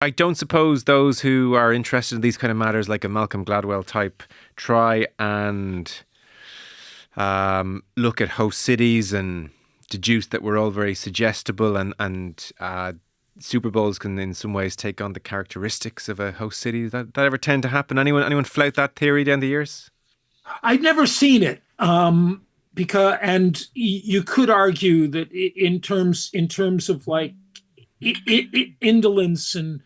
I don't suppose those who are interested in these kind of matters, like a Malcolm Gladwell type, try and look at host cities and deduce that we're all very suggestible, and Super Bowls can in some ways take on the characteristics of a host city. That ever tend to happen? Anyone flout that theory down the years? I've never seen it. Because you could argue that in terms of like indolence and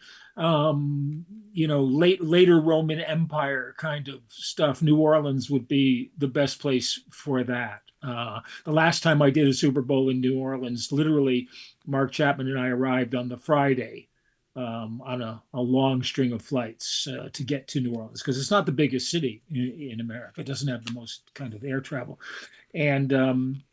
later Roman Empire kind of stuff, New Orleans would be the best place for that. The last time I did a Super Bowl in New Orleans, literally, Mark Chapman and I arrived on the Friday on a long string of flights to get to New Orleans because it's not the biggest city in America. It doesn't have the most kind of air travel. And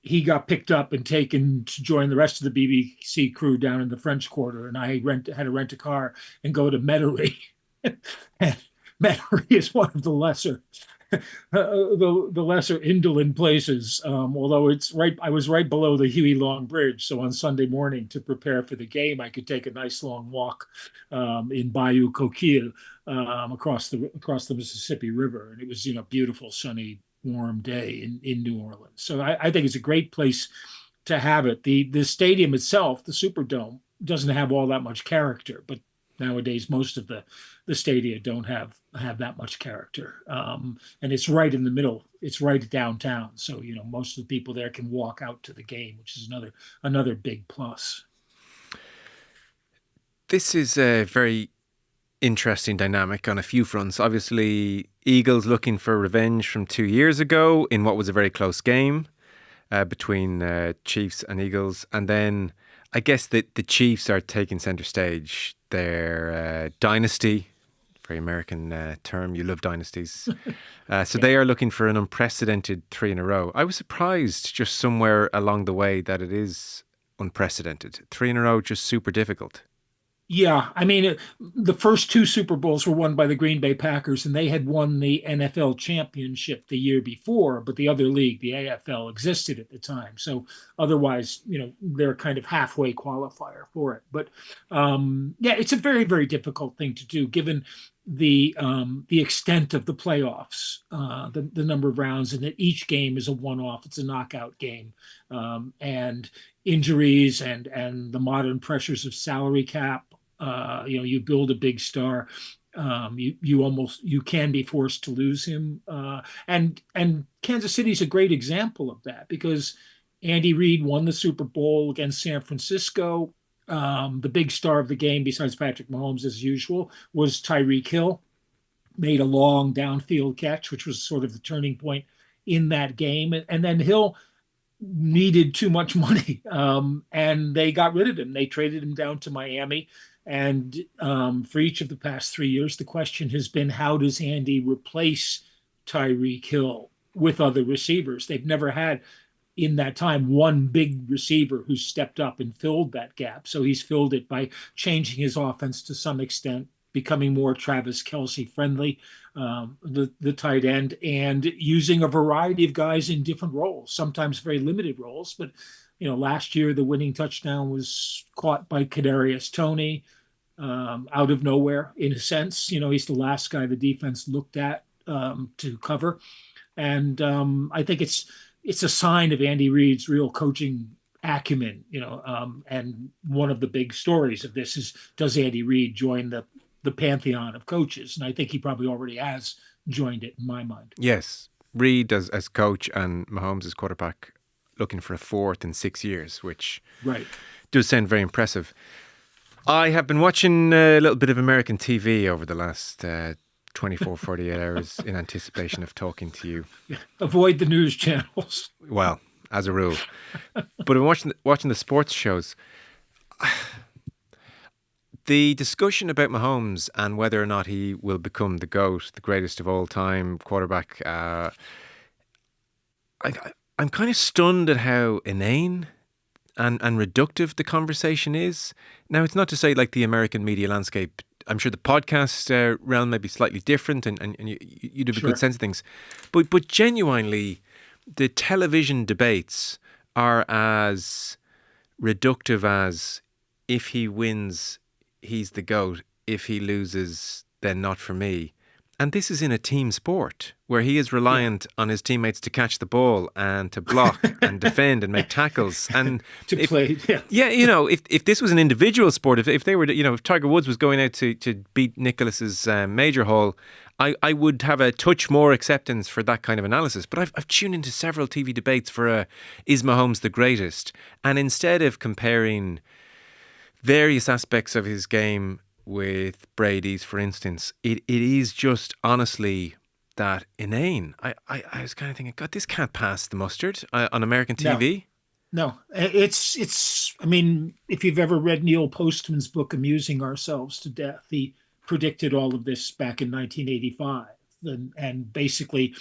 he got picked up and taken to join the rest of the BBC crew down in the French Quarter, and I had to rent a car and go to Metairie. And Metairie is one of the lesser, the lesser indolent places. Although it's right, I was right below the Huey Long Bridge, so on Sunday morning to prepare for the game, I could take a nice long walk in Bayou Coquille across the Mississippi River, and it was beautiful, sunny, warm day in New Orleans. So I think it's a great place to have it. The stadium itself, the Superdome, doesn't have all that much character, but nowadays most of the stadia don't have that much character. And it's right in the middle. It's right downtown. So most of the people there can walk out to the game, which is another big plus. This is a very interesting dynamic on a few fronts. Obviously, Eagles looking for revenge from 2 years ago in what was a very close game between Chiefs and Eagles. And then I guess that the Chiefs are taking centre stage. Their dynasty, very American term, you love dynasties. So they are looking for an unprecedented three in a row. I was surprised just somewhere along the way that it is unprecedented. Three in a row, just super difficult. Yeah, I mean, the first two Super Bowls were won by the Green Bay Packers, and they had won the NFL championship the year before, but the other league, the AFL, existed at the time. So otherwise, they're kind of halfway qualifier for it. But yeah, it's a very, very difficult thing to do, given the extent of the playoffs, the number of rounds, and that each game is a one-off. It's a knockout game, and injuries and the modern pressures of salary cap. You build a big star. You can be forced to lose him. And Kansas City is a great example of that because Andy Reid won the Super Bowl against San Francisco. The big star of the game, besides Patrick Mahomes, as usual, was Tyreek Hill. Made a long downfield catch, which was sort of the turning point in that game. And then Hill needed too much money, and they got rid of him. They traded him down to Miami. And for each of the past 3 years, the question has been, how does Andy replace Tyreek Hill with other receivers? They've never had, in that time, one big receiver who stepped up and filled that gap. So he's filled it by changing his offense to some extent, becoming more Travis Kelce friendly, the tight end, and using a variety of guys in different roles, sometimes very limited roles. But last year the winning touchdown was caught by Kadarius Toney out of nowhere, in a sense. He's the last guy the defense looked at to cover, and I think it's a sign of Andy Reid's real coaching acumen. And one of the big stories of this is, does Andy Reid join the pantheon of coaches? And I think he probably already has joined it, in my mind. Yes, Reid as coach and Mahomes as quarterback, looking for a fourth in 6 years, which Right. does sound very impressive. I have been watching a little bit of American TV over the last 24, 48 hours in anticipation of talking to you. Avoid the news channels. Well, as a rule. But I'm watching the sports shows. The discussion about Mahomes and whether or not he will become the GOAT, the greatest of all time quarterback, I'm kind of stunned at how inane and reductive the conversation is. Now, it's not to say like the American media landscape, I'm sure the podcast realm may be slightly different and you'd have a good sense of things. But genuinely, the television debates are as reductive as, if he wins, he's the GOAT. If he loses, then not for me. And this is in a team sport where he is reliant on his teammates to catch the ball and to block and defend and make tackles. And to play. Yeah, you know, if this was an individual sport, if they were, you know, if Tiger Woods was going out to beat Nicklaus's major haul, I would have a touch more acceptance for that kind of analysis. But I've tuned into several TV debates for is Mahomes the greatest? And instead of comparing various aspects of his game with Brady's, for instance, it is just honestly that inane. I was kind of thinking, God, this can't pass the mustard on American TV. No, it's. I mean, if you've ever read Neil Postman's book, Amusing Ourselves to Death, he predicted all of this back in 1985, and basically,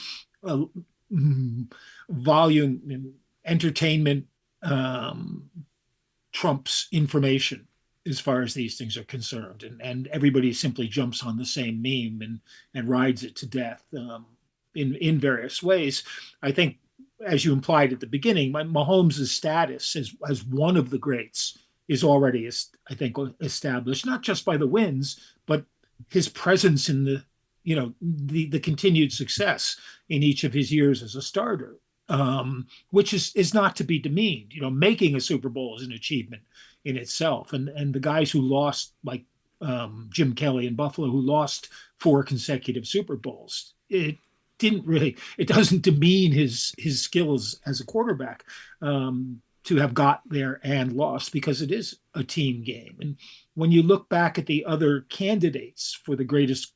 volume entertainment trumps information as far as these things are concerned, and everybody simply jumps on the same meme and rides it to death in various ways. I think, as you implied at the beginning, Mahomes' status as one of the greats is already, I think, established, not just by the wins, but his presence in the continued success in each of his years as a starter, which is not to be demeaned. You know, making a Super Bowl is an achievement in itself. And the guys who lost, like Jim Kelly in Buffalo, who lost 4 consecutive Super Bowls, it doesn't demean his skills as a quarterback to have got there and lost, because it is a team game. And when you look back at the other candidates for the greatest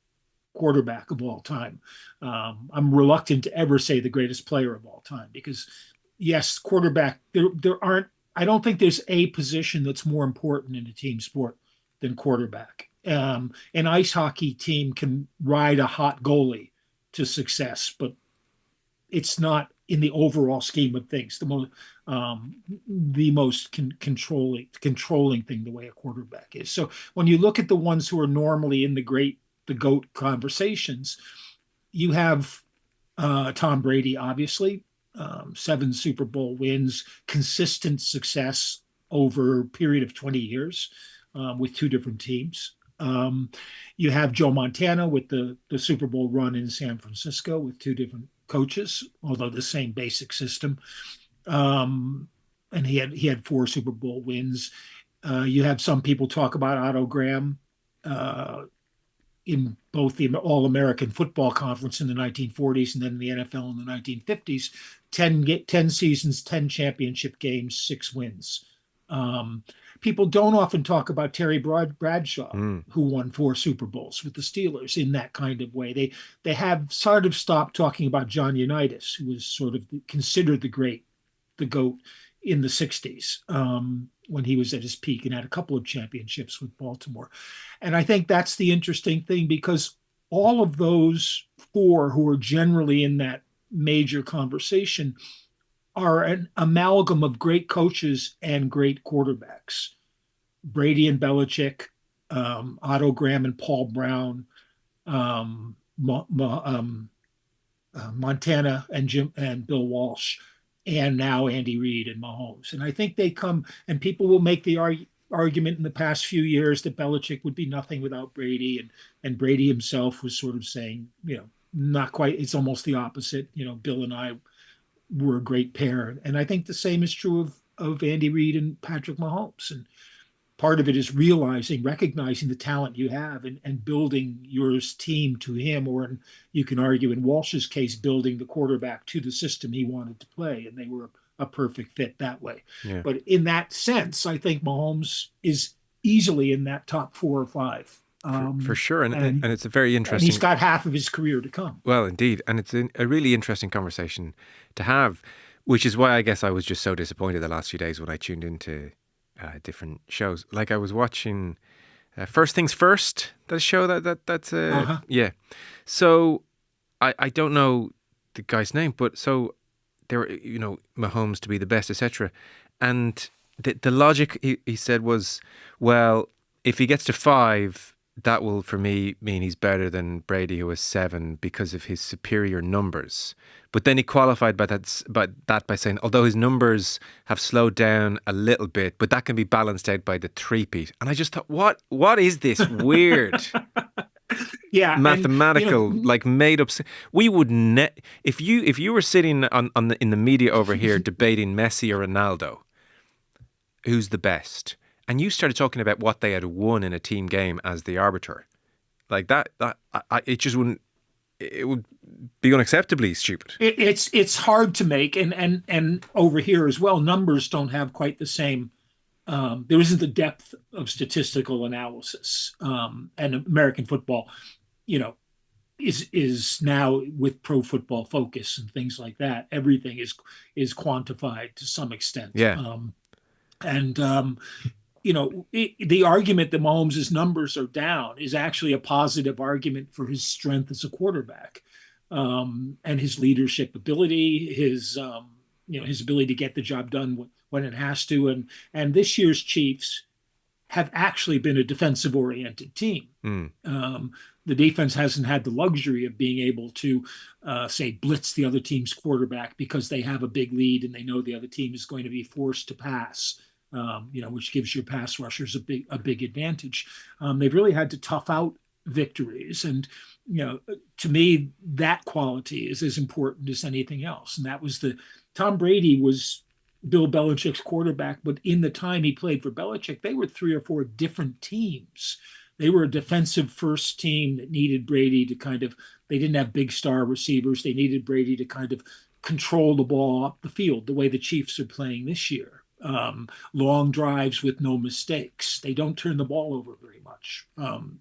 quarterback of all time, I'm reluctant to ever say the greatest player of all time, because yes, quarterback, I don't think there's a position that's more important in a team sport than quarterback. An ice hockey team can ride a hot goalie to success, but it's not, in the overall scheme of things, the most controlling thing the way a quarterback is. So when you look at the ones who are normally in the GOAT conversations, you have Tom Brady, obviously, 7 Super Bowl wins, consistent success over a period of 20 years with 2 different teams. You have Joe Montana with the Super Bowl run in San Francisco with 2 different coaches, although the same basic system. And he had 4 Super Bowl wins. You have some people talk about Otto Graham in both the All-American Football Conference in the 1940s and then the NFL in the 1950s, 10 seasons, 10 championship games, 6 wins. People don't often talk about Terry Bradshaw, who won 4 Super Bowls with the Steelers in that kind of way. They have sort of stopped talking about John Unitas, who was sort of considered the GOAT in the 60s when he was at his peak and had a couple of championships with Baltimore. And I think that's the interesting thing, because all of those 4 who are generally in that major conversation are an amalgam of great coaches and great quarterbacks. Brady and Belichick, Otto Graham and Paul Brown, Montana and Bill Walsh, and now Andy Reid and Mahomes. And I think they come, and people will make the argument in the past few years that Belichick would be nothing without Brady, and Brady himself was sort of saying, not quite, it's almost the opposite. Bill and I were a great pair. And I think the same is true of Andy Reid and Patrick Mahomes. And part of it is recognizing the talent you have and building your team to him, or you can argue in Walsh's case, building the quarterback to the system he wanted to play. And they were a perfect fit that way. Yeah. But in that sense, I think Mahomes is easily in that top 4 or 5. For sure. And it's a very interesting... And he's got half of his career to come. Well, indeed. And it's a really interesting conversation to have, which is why I guess I was just so disappointed the last few days when I tuned into different shows. Like I was watching First Things First, that show that's yeah. So I don't know the guy's name, but so there were, Mahomes to be the best, etc. And the logic he said was, well, if he gets to 5, that will, for me, mean he's better than Brady, who was 7, because of his superior numbers. But then he qualified by saying, although his numbers have slowed down a little bit, but that can be balanced out by the three-peat. And I just thought, what is this weird Yeah, and mathematical, like made up? We would if you were sitting in the media over here debating Messi or Ronaldo, who's the best, and you started talking about what they had won in a team game as the arbiter, like that it just wouldn't. It would be unacceptably stupid. It's hard to make, and over here as well, numbers don't have quite the same. There isn't the depth of statistical analysis, and American football, you know, is now with Pro Football Focus and things like that. Everything is quantified to some extent. Yeah. And the argument that Mahomes' numbers are down is actually a positive argument for his strength as a quarterback, and his leadership ability, his ability to get the job done when it has to. And this year's Chiefs have actually been a defensive-oriented team. The defense hasn't had the luxury of being able to, say, blitz the other team's quarterback because they have a big lead and they know the other team is going to be forced to pass. Which gives your pass rushers a big advantage. They've really had to tough out victories, and to me, that quality is as important as anything else. And that was Tom Brady was Bill Belichick's quarterback, but in the time he played for Belichick, they were 3 or 4 different teams. They were a defensive first team that needed Brady to they didn't have big star receivers. They needed Brady to kind of control the ball up the field the way the Chiefs are playing this year. Long drives with no mistakes. They don't turn the ball over very much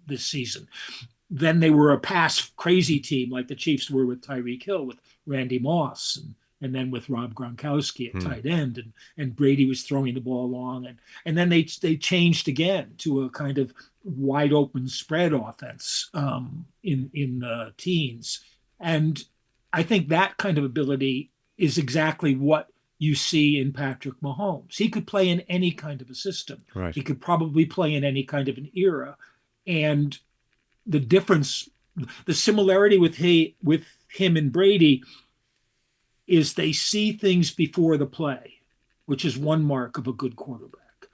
this season. Then they were a pass crazy team like the Chiefs were with Tyreek Hill, with Randy Moss, and then with Rob Gronkowski at tight end, and Brady was throwing the ball long, and then they changed again to a kind of wide open spread offense in teens, and I think that kind of ability is exactly what you see in Patrick Mahomes. He could play in any kind of a system. Right. He could probably play in any kind of an era. And the difference, the similarity with him and Brady is they see things before the play, which is one mark of a good quarterback.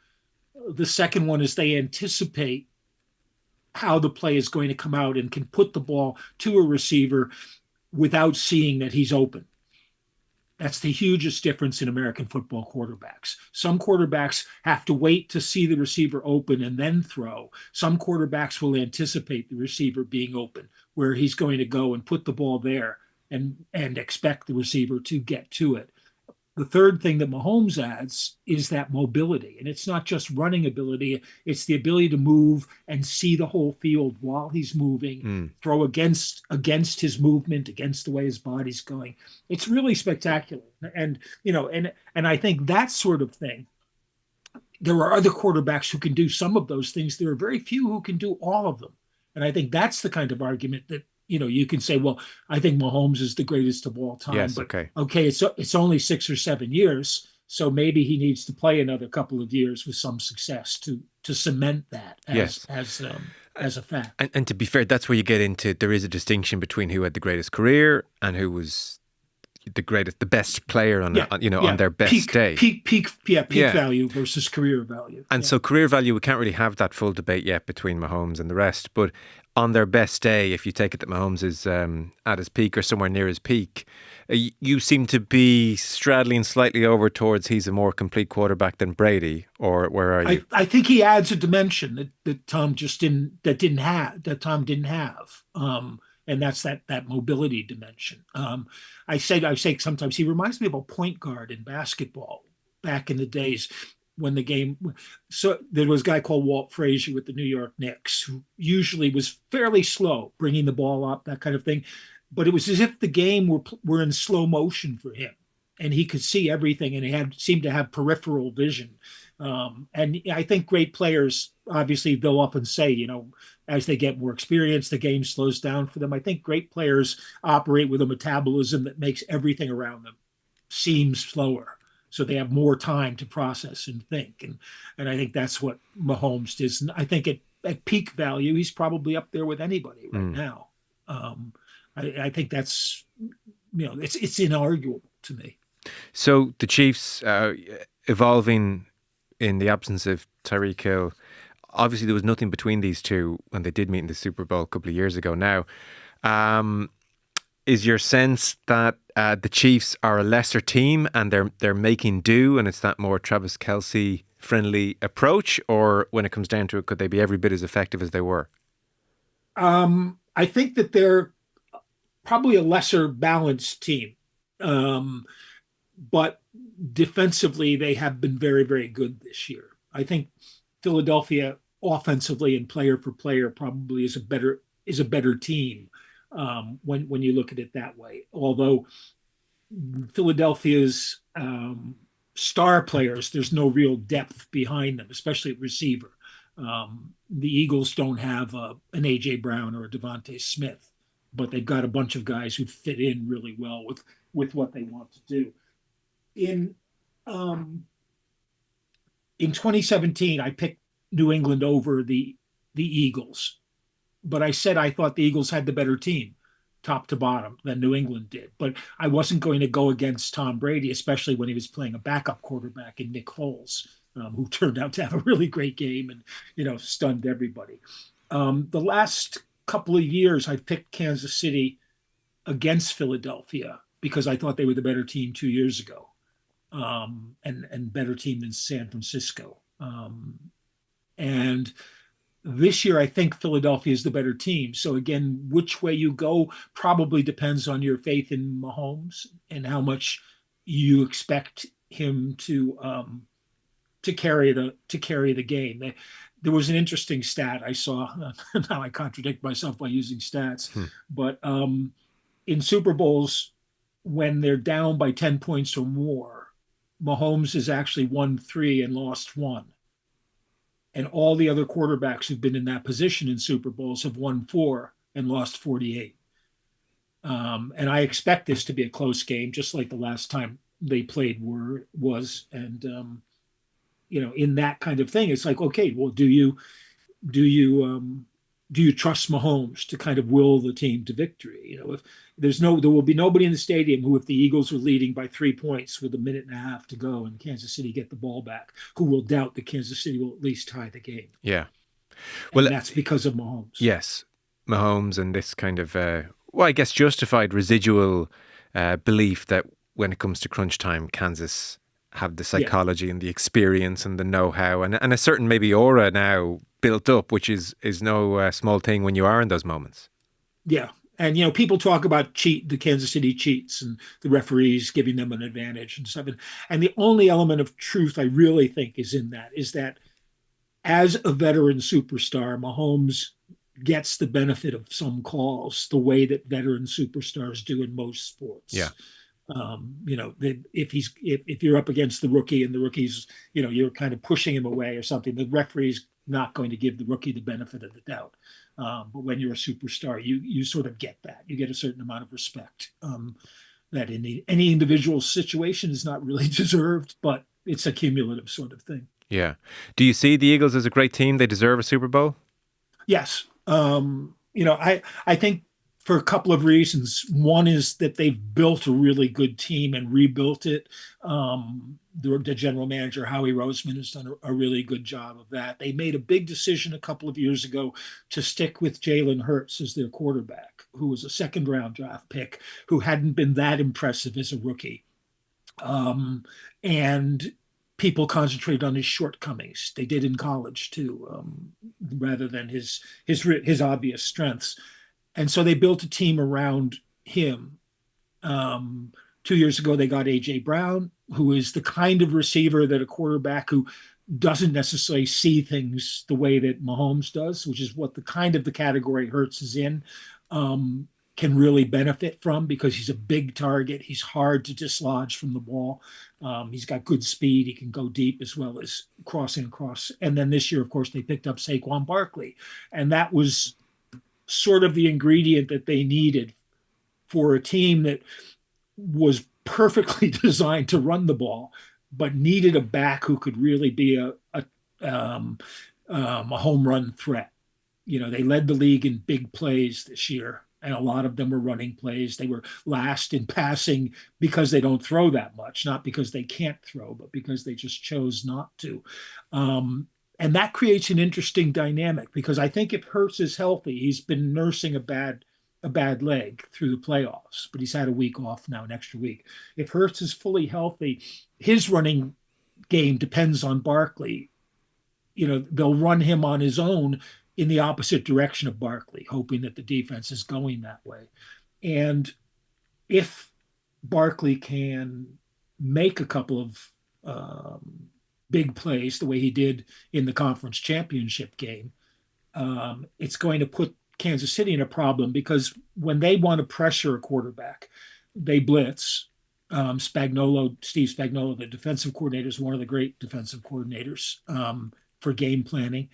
The second one is they anticipate how the play is going to come out and can put the ball to a receiver without seeing that he's open. That's the hugest difference in American football quarterbacks. Some quarterbacks have to wait to see the receiver open and then throw. Some quarterbacks will anticipate the receiver being open, where he's going to go and put the ball there and expect the receiver to get to it. The third thing that Mahomes adds is that mobility. And it's not just running ability, it's the ability to move and see the whole field while he's moving, throw against his movement, against the way his body's going. It's really spectacular. And I think that sort of thing, there are other quarterbacks who can do some of those things. There are very few who can do all of them. And I think that's the kind of argument that you can say, well, I think Mahomes is the greatest of all time. Yes, but okay. It's only 6 or 7 years, so maybe he needs to play another couple of years with some success to cement that as a fact. And to be fair, that's where you get into, there is a distinction between who had the greatest career and who was the best player on their best day. Peak value versus career value. And so career value, we can't really have that full debate yet between Mahomes and the rest, but on their best day, if you take it that Mahomes is at his peak or somewhere near his peak, you seem to be straddling slightly over towards he's a more complete quarterback than Brady, or where are you? I think he adds a dimension that Tom didn't have. And that's that mobility dimension. I say sometimes he reminds me of a point guard in basketball back in the days when the game. So there was a guy called Walt Frazier with the New York Knicks who usually was fairly slow, bringing the ball up, that kind of thing. But it was as if the game were in slow motion for him, and he could see everything, and he seemed to have peripheral vision. And I think great players, obviously, they'll often say, as they get more experience, the game slows down for them. I think great players operate with a metabolism that makes everything around them seem slower, so they have more time to process and think. And I think that's what Mahomes does. And I think at peak value, he's probably up there with anybody right Mm. now. I think that's, it's inarguable to me. So the Chiefs evolving in the absence of Tyreek Hill. Obviously, there was nothing between these two when they did meet in the Super Bowl a couple of years ago now. Um, is your sense that the Chiefs are a lesser team and they're making do, and it's that more Travis Kelce friendly approach, or when it comes down to it, could they be every bit as effective as they were? I think that they're probably a lesser balanced team. Um, but defensively, they have been very, very good this year. I think Philadelphia offensively and player for player probably is a better team when you look at it that way. Although Philadelphia's star players, there's no real depth behind them, especially at receiver. The Eagles don't have an AJ Brown or a Devontae Smith, but they've got a bunch of guys who fit in really well with what they want to do. In um, in 2017, I picked New England over the Eagles, but I said I thought the Eagles had the better team, top to bottom, than New England did. But I wasn't going to go against Tom Brady, especially when he was playing a backup quarterback in Nick Foles, who turned out to have a really great game and stunned everybody. The last couple of years, I picked Kansas City against Philadelphia because I thought they were the better team 2 years ago, and better team than San Francisco. And this year, I think Philadelphia is the better team. So again, which way you go probably depends on your faith in Mahomes and how much you expect him to carry the game. There was an interesting stat I saw. Now I contradict myself by using stats, but in Super Bowls, when they're down by 10 points or more, Mahomes has actually won 3 and lost 1. And all the other quarterbacks who've been in that position in Super Bowls have won 4 and lost 48. And I expect this to be a close game, just like the last time they played was. And in that kind of thing, it's like, okay, well, do you trust Mahomes to kind of will the team to victory? If there will be nobody in the stadium who, if the Eagles are leading by 3 points with a minute and a half to go and Kansas City get the ball back, who will doubt that Kansas City will at least tie the game. Yeah. Well, and that's because of Mahomes. Yes. Mahomes and this kind of, I guess justified residual belief that when it comes to crunch time, Kansas have the psychology and the experience and the know-how and a certain maybe aura now built up, which is no small thing when you are in those moments. Yeah. And, people talk about the Kansas City cheats and the referees giving them an advantage and stuff. And the only element of truth I really think is that as a veteran superstar, Mahomes gets the benefit of some calls the way that veteran superstars do in most sports. Yeah. If you're up against the rookie and the rookie's, you're kind of pushing him away or something, the referee's not going to give the rookie the benefit of the doubt. But when you're a superstar, you sort of get that. You get a certain amount of respect that in any individual situation is not really deserved, but it's a cumulative sort of thing. Yeah. Do you see the Eagles as a great team? They deserve a Super Bowl? Yes. I think for a couple of reasons. One is that they've built a really good team and rebuilt it. The general manager, Howie Roseman, has done a really good job of that. They made a big decision a couple of years ago to stick with Jalen Hurts as their quarterback, who was a second-round draft pick, who hadn't been that impressive as a rookie. And people concentrated on his shortcomings. They did in college too, rather than his obvious strengths. And so they built a team around him. 2 years ago, they got AJ Brown, who is the kind of receiver that a quarterback who doesn't necessarily see things the way that Mahomes does, which is what the category Hurts is in, can really benefit from, because he's a big target. He's hard to dislodge from the ball. He's got good speed. He can go deep as well as crossing across. And then this year, of course, they picked up Saquon Barkley. And that was sort of the ingredient that they needed for a team that was perfectly designed to run the ball, but needed a back who could really be a home run threat. They led the league in big plays this year, and a lot of them were running plays. They were last in passing because they don't throw that much, not because they can't throw, but because they just chose not to. And that creates an interesting dynamic because I think if Hurts is healthy, he's been nursing a bad leg through the playoffs, but he's had a week off now, an extra week. If Hurts is fully healthy, his running game depends on Barkley. They'll run him on his own in the opposite direction of Barkley, hoping that the defense is going that way. And if Barkley can make a couple of big plays the way he did in the conference championship game, it's going to put Kansas City in a problem because when they want to pressure a quarterback, they blitz. Steve Spagnuolo, the defensive coordinator, is one of the great defensive coordinators for game planning.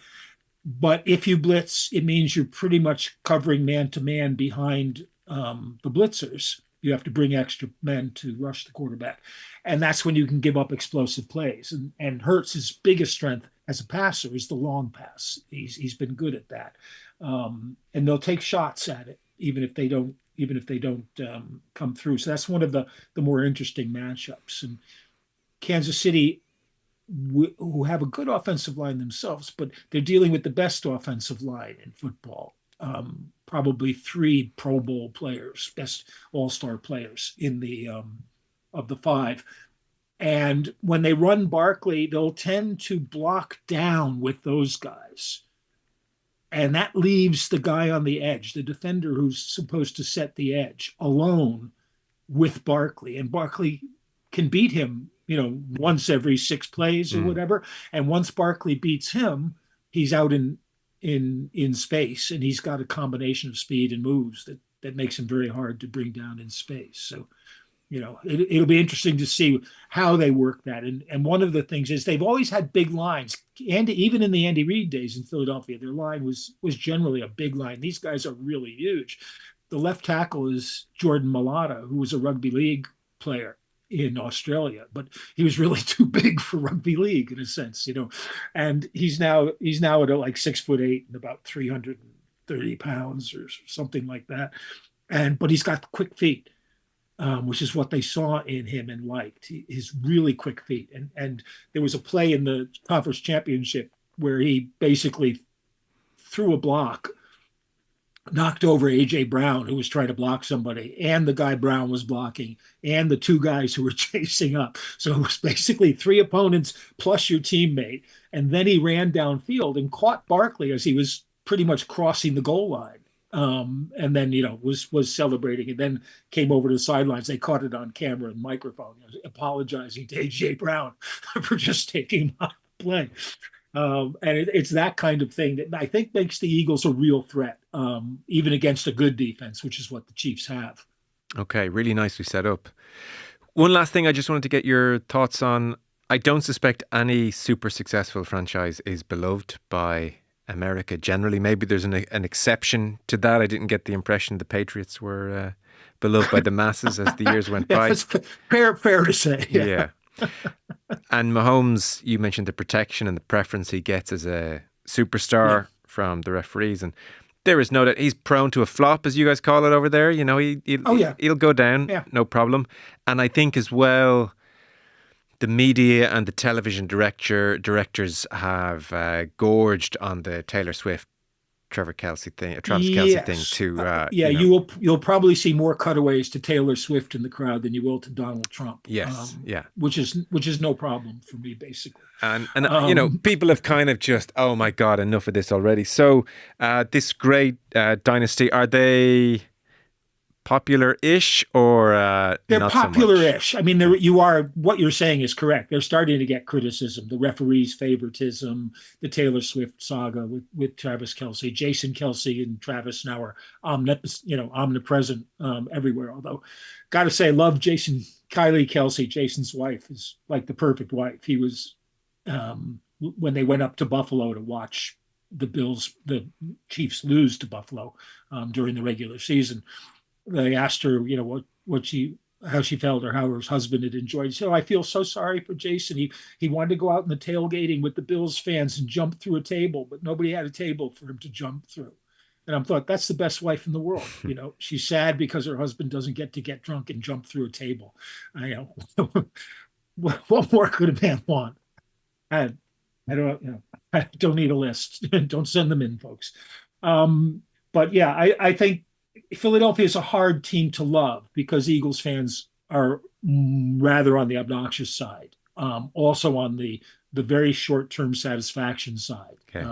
But if you blitz, it means you're pretty much covering man-to-man behind the blitzers. You have to bring extra men to rush the quarterback. And that's when you can give up explosive plays. And Hurts' biggest strength as a passer is the long pass. He's been good at that. And they'll take shots at it, even if they don't come through. So that's one of the more interesting matchups. And Kansas City, who have a good offensive line themselves, but they're dealing with the best offensive line in football. Probably 3 Pro Bowl players, best all-star players in the of the 5. And when they run Barkley, they'll tend to block down with those guys. And that leaves the guy on the edge, the defender who's supposed to set the edge, alone with Barkley. And Barkley can beat him, once every 6 plays or whatever. And once Barkley beats him, he's out in space, and he's got a combination of speed and moves that makes him very hard to bring down in space. So, it'll be interesting to see how they work that. And one of the things is they've always had big lines. And even in the Andy Reid days in Philadelphia, their line was generally a big line. These guys are really huge. The left tackle is Jordan Mailata, who was a rugby league player in Australia, but he was really too big for rugby league in a sense, and he's now at like 6'8" and about 330 pounds or something like that. But he's got quick feet, which is what they saw in him and liked. His really quick feet. And there was a play in the conference championship where he basically threw a block, knocked over A.J. Brown, who was trying to block somebody, and the guy Brown was blocking, and the 2 guys who were chasing up. So it was basically 3 opponents plus your teammate. And then he ran downfield and caught Barkley as he was pretty much crossing the goal line. And then, was celebrating, and then came over to the sidelines. They caught it on camera and microphone, apologizing to A.J. Brown for just taking him out of the play. And it's that kind of thing that I think makes the Eagles a real threat, even against a good defense, which is what the Chiefs have. Okay, really nicely set up. One last thing I just wanted to get your thoughts on. I don't suspect any super successful franchise is beloved by America generally. Maybe there's an exception to that. I didn't get the impression the Patriots were beloved by the masses as the years went by. That's fair to say. Yeah. And Mahomes, you mentioned the protection and the preference he gets as a superstar from the referees, and there is no doubt he's prone to a flop, as you guys call it over there. He'll go down, no problem. And I think as well, the media and the television directors have gorged on the Taylor Swift, Travis Kelce thing too. You'll probably see more cutaways to Taylor Swift in the crowd than you will to Donald Trump. Yes, which is no problem for me, basically. And people have kind of just, oh my God, enough of this already. So this great dynasty, are they popular-ish or they're not popular-ish? so much? I mean, what you're saying is correct. They're starting to get criticism, the referees' favoritism, the Taylor Swift saga with Travis Kelce. Jason Kelce and Travis now are omnipresent everywhere. Although, got to say, I love Kylie Kelce, Jason's wife, is like the perfect wife. He was when they went up to Buffalo to watch the Chiefs lose to Buffalo during the regular season. They asked her, what she how she felt or how her husband had enjoyed. So I feel so sorry for Jason. He wanted to go out in the tailgating with the Bills fans and jump through a table, but nobody had a table for him to jump through. And I thought, that's the best wife in the world. She's sad because her husband doesn't get drunk and jump through a table. What more could a man want? I, I don't, I don't need a list. Don't send them in, folks. But yeah, I think Philadelphia is a hard team to love because Eagles fans are rather on the obnoxious side. Also on the very short-term satisfaction side. Okay.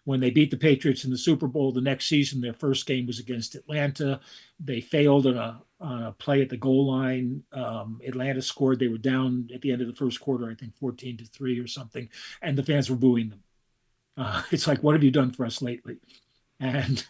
When they beat the Patriots in the Super Bowl the next season, their first game was against Atlanta. They failed on a play at the goal line. Atlanta scored. They were down at the end of the first quarter, I think 14-3 or something, and the fans were booing them. It's like, what have you done for us lately? And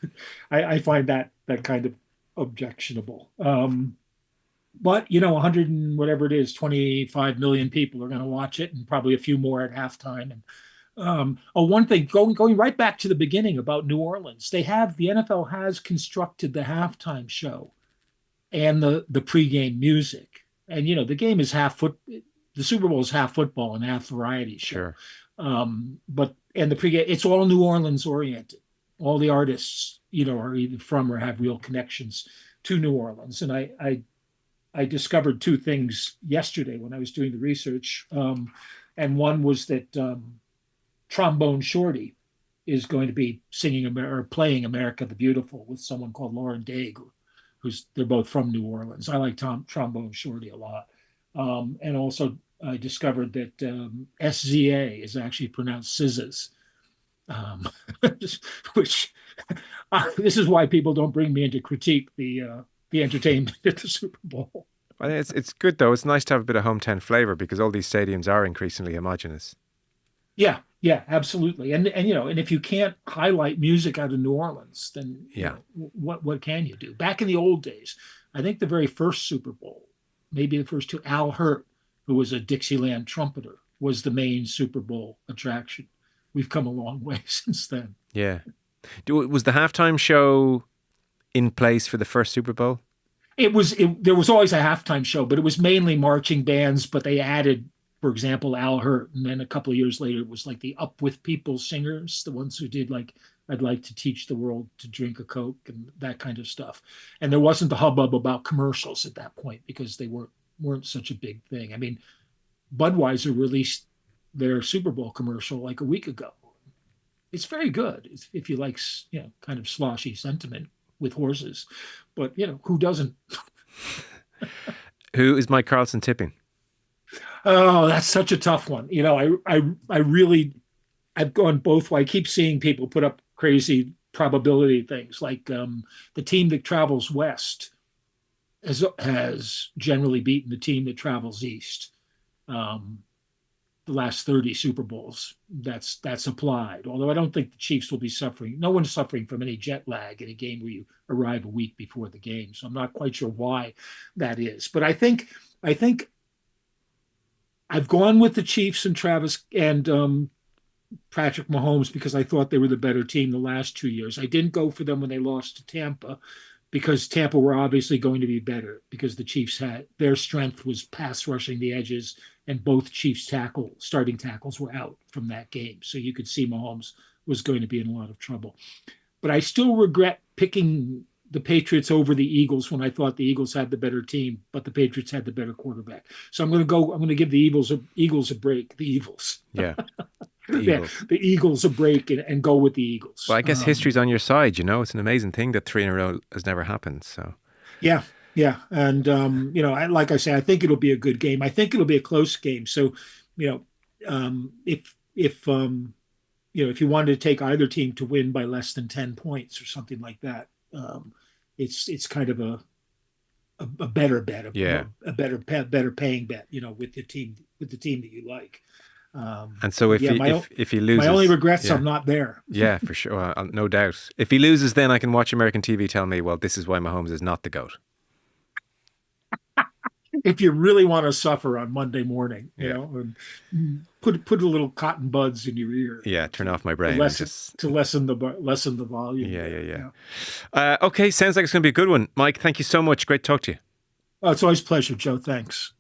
I find that kind of objectionable. But 100 and whatever it is, 25 million people are going to watch it, and probably a few more at halftime. And one thing, going right back to the beginning about New Orleans, the NFL has constructed the halftime show and the pregame music, and the game is the Super Bowl is half football and half variety show. Sure. And the pregame, it's all New Orleans oriented. All the artists, are either from or have real connections to New Orleans. And I discovered two things yesterday when I was doing the research. And one was that Trombone Shorty is going to be singing or playing America the Beautiful with someone called Lauren Daigle, they're both from New Orleans. I like Trombone Shorty a lot. And also I discovered that SZA is actually pronounced Scissors. Which this is why people don't bring me in to critique the entertainment at the Super Bowl. I think it's good though. It's nice to have a bit of hometown flavor because all these stadiums are increasingly homogenous. Yeah, absolutely. And if you can't highlight music out of New Orleans, then what can you do? Back in the old days, I think the very first Super Bowl, maybe the first two, Al Hirt, who was a Dixieland trumpeter, was the main Super Bowl attraction. We've come a long way since then. Yeah. Was the halftime show in place for the first Super Bowl? There was always a halftime show, but it was mainly marching bands, but they added, for example, Al Hirt. And then a couple of years later, it was like the Up With People singers, the ones who did like, I'd like to teach the world to drink a Coke and that kind of stuff. And there wasn't the hubbub about commercials at that point because they weren't such a big thing. I mean, Budweiser released their Super Bowl commercial like a week ago. It's very good if you like, kind of sloshy sentiment with horses, but who doesn't? Who is Mike Carlson tipping? Oh, that's such a tough one. I've gone both ways. I keep seeing people put up crazy probability things like the team that travels west has generally beaten the team that travels east. The last 30 Super Bowls, that's applied. Although I don't think the Chiefs will be suffering. No one's suffering from any jet lag in a game where you arrive a week before the game. So I'm not quite sure why that is. But I think I've gone with the Chiefs and Travis and Patrick Mahomes because I thought they were the better team the last 2 years. I didn't go for them when they lost to Tampa because Tampa were obviously going to be better because the Chiefs their strength was pass rushing the edges, and both Chiefs starting tackles were out from that game. So you could see Mahomes was going to be in a lot of trouble. But I still regret picking the Patriots over the Eagles when I thought the Eagles had the better team, but the Patriots had the better quarterback. So I'm going to give the Eagles a break. The Eagles. Yeah. The Eagles a break and go with the Eagles. Well, I guess history's on your side, It's an amazing thing that 3 in a row has never happened, so. Yeah. And, like I say, I think it'll be a good game. I think it'll be a close game. So, if you wanted to take either team to win by less than 10 points or something like that, it's kind of a better bet, a better paying bet, with the team that you like. And so if he loses, my only regrets, I'm not there. Yeah, for sure, no doubt. If he loses, then I can watch American TV tell me, well, this is why Mahomes is not the GOAT. If you really want to suffer on Monday morning, and put a little cotton buds in your ear. Yeah, turn off my brain. To lessen the volume. Yeah. Okay, sounds like it's going to be a good one. Mike, thank you so much. Great to talk to you. Oh, it's always a pleasure, Joe. Thanks.